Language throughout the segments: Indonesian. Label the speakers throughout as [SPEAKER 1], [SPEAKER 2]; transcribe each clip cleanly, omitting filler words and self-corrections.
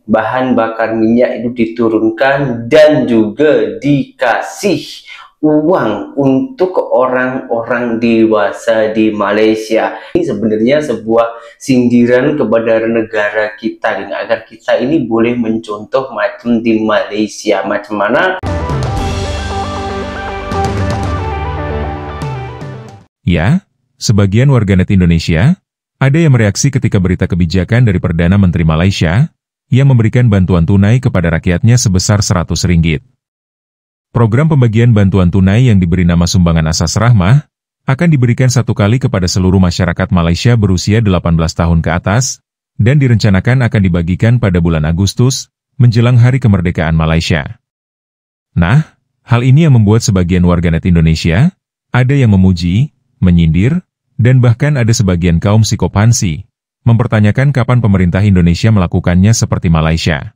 [SPEAKER 1] bahan bakar minyak itu diturunkan dan juga dikasih uang untuk orang-orang dewasa di Malaysia. Ini sebenarnya sebuah sindiran kepada negara kita, agar kita ini boleh mencontoh macam di Malaysia, macam mana.
[SPEAKER 2] Ya, sebagian warganet Indonesia ada yang mereaksi ketika berita kebijakan dari Perdana Menteri Malaysia yang memberikan bantuan tunai kepada rakyatnya sebesar Rp100. Program pembagian bantuan tunai yang diberi nama Sumbangan Asas Rahmah akan diberikan satu kali kepada seluruh masyarakat Malaysia berusia 18 tahun ke atas dan direncanakan akan dibagikan pada bulan Agustus menjelang Hari Kemerdekaan Malaysia. Nah, hal ini yang membuat sebagian warganet Indonesia ada yang memuji, menyindir, dan bahkan ada sebagian kaum psikopansi mempertanyakan kapan pemerintah Indonesia melakukannya seperti Malaysia.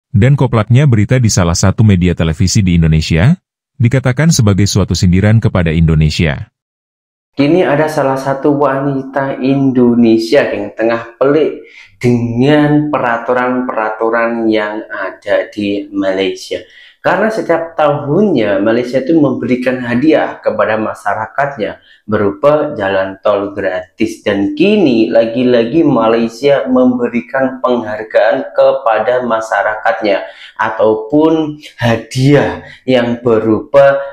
[SPEAKER 2] Dan koplaknya berita di salah satu media televisi di Indonesia dikatakan sebagai suatu sindiran kepada Indonesia.
[SPEAKER 1] Kini ada salah satu wanita Indonesia yang tengah pelik dengan peraturan-peraturan yang ada di Malaysia. Karena setiap tahunnya Malaysia itu memberikan hadiah kepada masyarakatnya berupa jalan tol gratis. Dan kini lagi-lagi Malaysia memberikan penghargaan kepada masyarakatnya ataupun hadiah yang berupa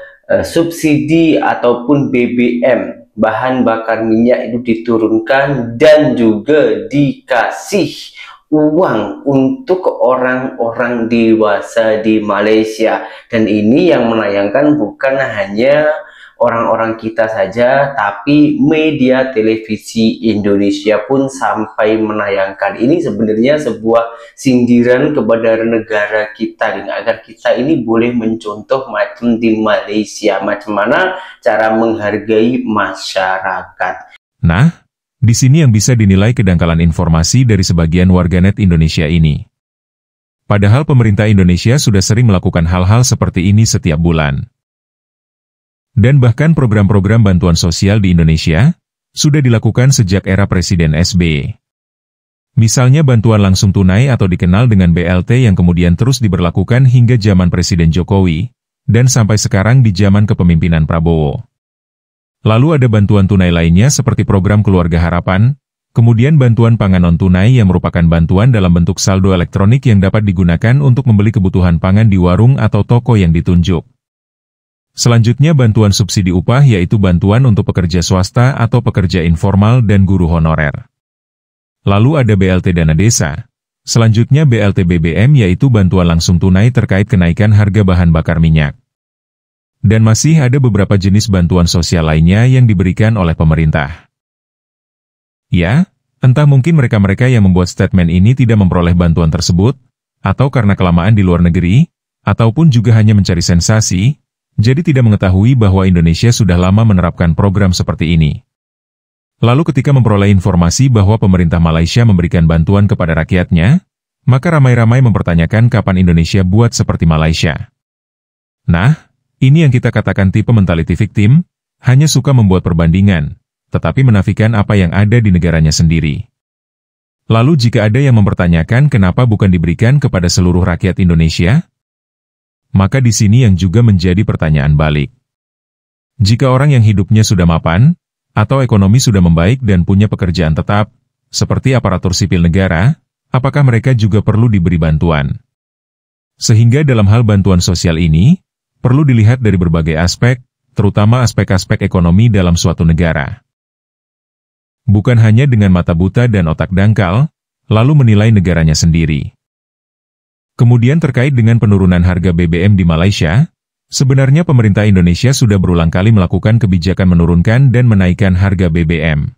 [SPEAKER 1] subsidi ataupun BBM. Bahan bakar minyak itu diturunkan dan juga dikasih uang untuk orang-orang dewasa di Malaysia. Dan ini yang menayangkan bukan hanya orang-orang kita saja, tapi media televisi Indonesia pun sampai menayangkan. Ini sebenarnya sebuah sindiran kepada negara kita, agar kita ini boleh mencontoh macam di Malaysia, macam mana cara menghargai masyarakat.
[SPEAKER 2] Nah, di sini yang bisa dinilai kedangkalan informasi dari sebagian warganet Indonesia ini. Padahal pemerintah Indonesia sudah sering melakukan hal-hal seperti ini setiap bulan. Dan bahkan program-program bantuan sosial di Indonesia sudah dilakukan sejak era Presiden SBY. Misalnya bantuan langsung tunai atau dikenal dengan BLT yang kemudian terus diberlakukan hingga zaman Presiden Jokowi, dan sampai sekarang di zaman kepemimpinan Prabowo. Lalu ada bantuan tunai lainnya seperti program Keluarga Harapan, kemudian bantuan pangan non-tunai yang merupakan bantuan dalam bentuk saldo elektronik yang dapat digunakan untuk membeli kebutuhan pangan di warung atau toko yang ditunjuk. Selanjutnya bantuan subsidi upah yaitu bantuan untuk pekerja swasta atau pekerja informal dan guru honorer. Lalu ada BLT Dana Desa. Selanjutnya BLT BBM yaitu bantuan langsung tunai terkait kenaikan harga bahan bakar minyak. Dan masih ada beberapa jenis bantuan sosial lainnya yang diberikan oleh pemerintah. Ya, entah mungkin mereka-mereka yang membuat statement ini tidak memperoleh bantuan tersebut, atau karena kelamaan di luar negeri, ataupun juga hanya mencari sensasi, jadi tidak mengetahui bahwa Indonesia sudah lama menerapkan program seperti ini. Lalu ketika memperoleh informasi bahwa pemerintah Malaysia memberikan bantuan kepada rakyatnya, maka ramai-ramai mempertanyakan kapan Indonesia buat seperti Malaysia. Nah, ini yang kita katakan tipe mentality victim, hanya suka membuat perbandingan, tetapi menafikan apa yang ada di negaranya sendiri. Lalu jika ada yang mempertanyakan kenapa bukan diberikan kepada seluruh rakyat Indonesia, maka di sini yang juga menjadi pertanyaan balik. Jika orang yang hidupnya sudah mapan, atau ekonomi sudah membaik dan punya pekerjaan tetap, seperti aparatur sipil negara, apakah mereka juga perlu diberi bantuan? Sehingga dalam hal bantuan sosial ini, perlu dilihat dari berbagai aspek, terutama aspek-aspek ekonomi dalam suatu negara. Bukan hanya dengan mata buta dan otak dangkal, lalu menilai negaranya sendiri. Kemudian terkait dengan penurunan harga BBM di Malaysia, sebenarnya pemerintah Indonesia sudah berulang kali melakukan kebijakan menurunkan dan menaikkan harga BBM.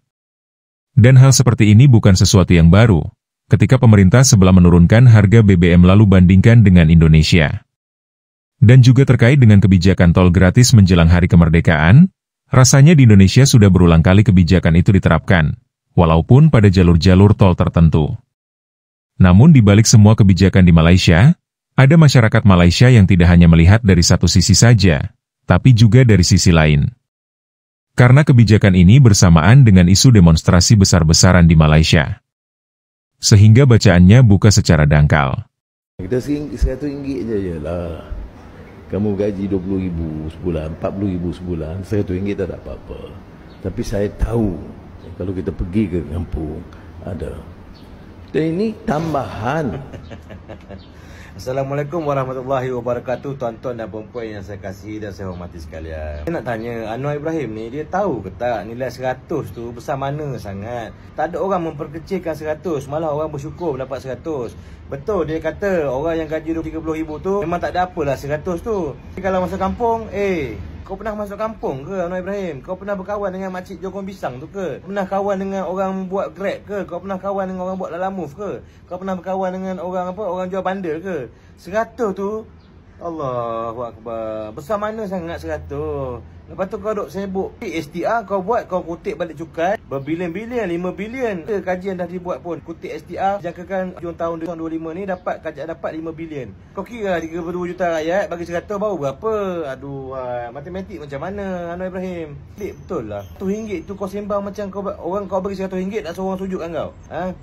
[SPEAKER 2] Dan hal seperti ini bukan sesuatu yang baru, ketika pemerintah sebelah menurunkan harga BBM lalu bandingkan dengan Indonesia. Dan juga terkait dengan kebijakan tol gratis menjelang Hari Kemerdekaan, rasanya di Indonesia sudah berulang kali kebijakan itu diterapkan, walaupun pada jalur-jalur tol tertentu. Namun di balik semua kebijakan di Malaysia, ada masyarakat Malaysia yang tidak hanya melihat dari satu sisi saja, tapi juga dari sisi lain. Karena kebijakan ini bersamaan dengan isu demonstrasi besar-besaran di Malaysia. sehingga bacaannya buka secara dangkal.
[SPEAKER 3] Kita RM100 je lah. Kamu gaji RM20,000 sebulan, RM40,000 sebulan, RM100 tak ada apa-apa. Tapi saya tahu kalau kita pergi ke kampung ada. Dan ini tambahan.
[SPEAKER 4] Assalamualaikum warahmatullahi wabarakatuh, tuan-tuan dan puan-puan yang saya kasihi dan saya hormati sekalian. Saya nak tanya, Anwar Ibrahim ni, dia tahu ke tak nilai 100 tu besar mana sangat? Tak ada orang memperkecilkan 100, malah orang bersyukur mendapat 100. Betul dia kata orang yang gaji RM30,000 tu memang tak ada apalah 100 tu. Tapi kalau masuk kampung, kau pernah masuk kampung ke Anwar Ibrahim? Kau pernah berkawan dengan makcik Jokong Pisang tu ke? Pernah kawan dengan orang buat Grab ke? Kau pernah kawan dengan orang buat Lalamove ke? Kau pernah berkawan dengan orang orang jual bandar ke? 100 tu, Allahu Akbar, besar mana sangat 100. Lepas tu kau duk sibuk STR, kau buat, kau kutip balik cukai berbilion-bilion, 5 bilion. Kajian dah dibuat pun, kutip STR jangkakan hujung tahun 2025 ni dapat 5 bilion. Kau kira 32 juta rakyat bagi 100 baru berapa? Aduh, matematik macam mana Anwar Ibrahim? Betul lah. RM100 tu kau sembang macam kau bagi RM100 tak suruh orang sujud kan kau?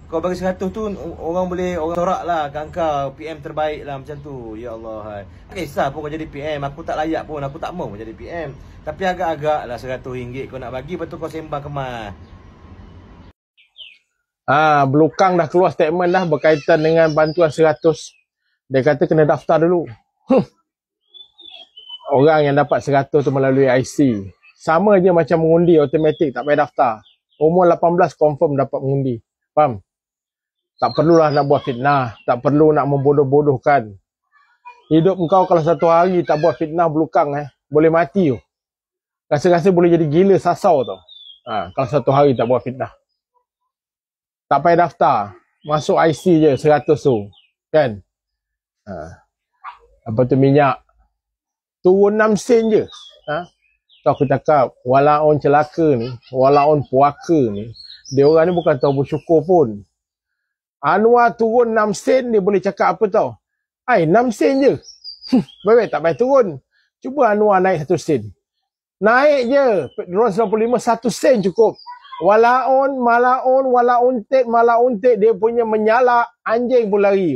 [SPEAKER 4] Kau bagi 100 tu orang boleh sorak lah kat kau, PM terbaik lah macam tu. Ya Allah. Tak kisah pun kau jadi PM, aku tak layak pun, aku tak mau jadi PM. Tapi agak-agak lah RM100 kau nak bagi, lepas tu kau sembang kemas.
[SPEAKER 5] Belukang dah keluar statement dah berkaitan dengan bantuan 100. Dia kata kena daftar dulu. Orang yang dapat 100 tu melalui IC. Sama je macam mengundi automatik, tak payah daftar. Umur 18 confirm dapat mengundi. Faham? Tak perlulah nak buat fitnah. Tak perlu nak membodoh-bodohkan. Hidup kau kalau satu hari tak buat fitnah belukang, boleh mati tu. Rasa-rasa boleh jadi gila sasau tau. Kalau satu hari tak buat fitnah. Tak payah daftar. Masuk IC je 100 tu. Kan? Apa tu minyak. Turun 6 sen je. Tu aku cakap, walaupun celaka ni, walaupun puaka ni, dia orang ni bukan tahu bersyukur pun. Anwar turun 6 sen, dia boleh cakap apa tau? 6 sen je. Baik, tak payah turun. Cuba Anwar naik 1 sen. Naik je. RON 95 1 sen cukup. Walaun, malaun, malauntet, dia punya menyala, anjing pun lari.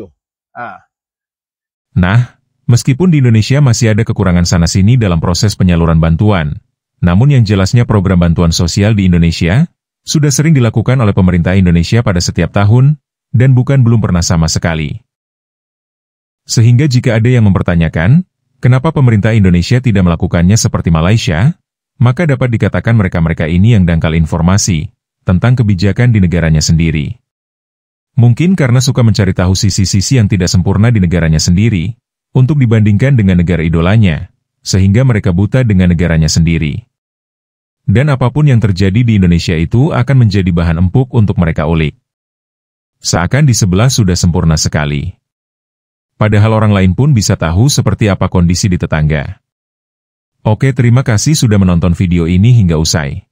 [SPEAKER 2] Nah, meskipun di Indonesia masih ada kekurangan sana-sini dalam proses penyaluran bantuan, namun yang jelasnya program bantuan sosial di Indonesia sudah sering dilakukan oleh pemerintah Indonesia pada setiap tahun, dan bukan belum pernah sama sekali. Sehingga jika ada yang mempertanyakan, kenapa pemerintah Indonesia tidak melakukannya seperti Malaysia, maka dapat dikatakan mereka-mereka ini yang dangkal informasi tentang kebijakan di negaranya sendiri. Mungkin karena suka mencari tahu sisi-sisi yang tidak sempurna di negaranya sendiri, untuk dibandingkan dengan negara idolanya, sehingga mereka buta dengan negaranya sendiri. Dan apapun yang terjadi di Indonesia itu akan menjadi bahan empuk untuk mereka ulik. Seakan di sebelah sudah sempurna sekali. Padahal orang lain pun bisa tahu seperti apa kondisi di tetangga. Oke, terima kasih sudah menonton video ini hingga usai.